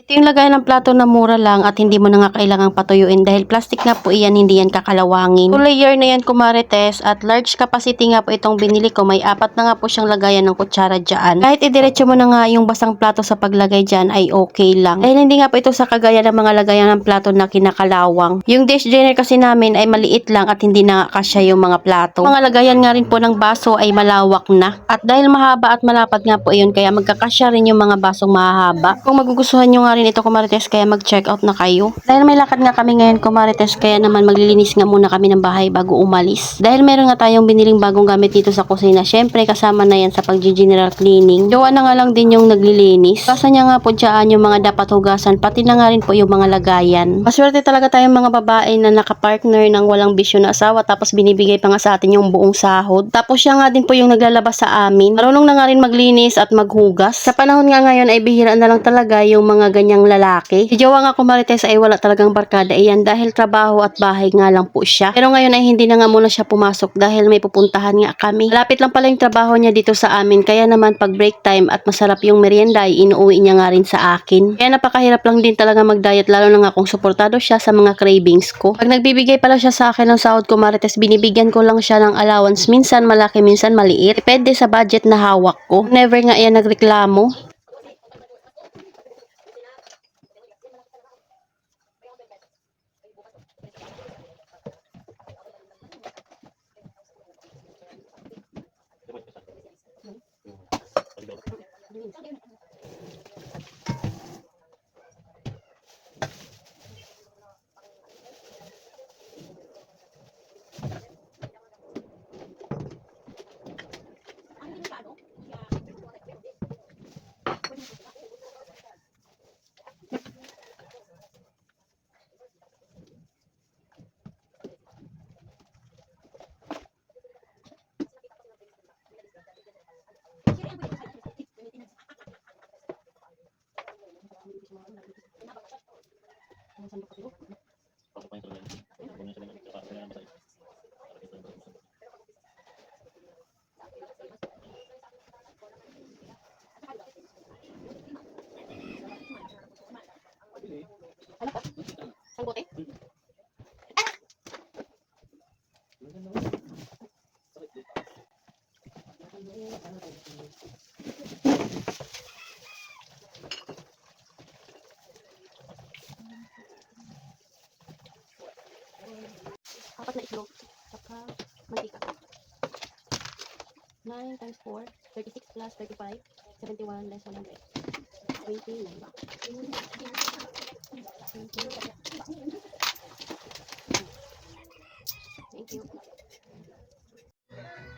Ito yung lagay ng plato na mura lang at hindi mo na nga kailangang patuyuin dahil plastic nga po iyan, hindi yan kakalawangin. 2 layer na yan kumarites at large capacity nga po itong binili ko. May 4 na nga po siyang lagayan ng kutsara dyan. Kahit idiretso mo na nga yung basang plato sa paglagay dyan ay okay lang. Dahil hindi nga po ito sa kagaya ng mga lagayan ng plato na kinakalawang. Yung dish drainer kasi namin ay maliit lang at hindi na nga kasya yung mga plato. Mga lagayan nga rin po ng baso ay malawak na. At dahil mahaba at malapad nga po iyon kaya magkakasya rin yung mga basong mahahaba. Kung magugustuhan nyo nga rin ito kumarites kaya mag-check out na kayo. Dahil may lakad nga kami ngayon kumarites kaya naman maglilinis nga muna kami ng bahay bago umalis. Dahil meron nga tayong biniling bagong gamit dito sa kusina. Syempre kasama na yan sa pag-general cleaning. Jowa na nga lang din yung naglilinis. Kasa niya nga po dyan yung mga dapat hugasan pati na nga rin po yung mga lagayan. Maswerte talaga tayong mga babae na nakapartner ng walang bisyo na asawa tapos binibigay pa nga sa atin yung buong sahod. Tapos siya nga din po yung naglalabas sa amin. Marunong na nga rin maglinis at maghugas. Sa panahon nga ngayon ay bihira na lang talaga yung mga ganyang lalaki. Si jowa nga kumarites ay wala talagang barkada iyan dahil trabaho at bahay nga lang po siya. Pero ngayon ay hindi na nga muna siya pumasok dahil may pupuntahan nga kami. Malapit lang pala yung trabaho niya dito sa amin kaya naman pag break time at masarap yung merienda ay inuuwi niya nga rin sa akin. Kaya napakahirap lang din talaga mag-diet lalo na nga kung suportado siya sa mga cravings ko. Pag nagbibigay pala siya sa akin ng sahod ko marites, binibigyan ko lang siya ng allowance. Minsan malaki, minsan maliit. Depende sa budget na hawak ko. Never nga yan nagreklamo. Apat na itlog, saka mantika. 9 times 4, 36 plus 35, 71 less 100. 29 ba? Thank you.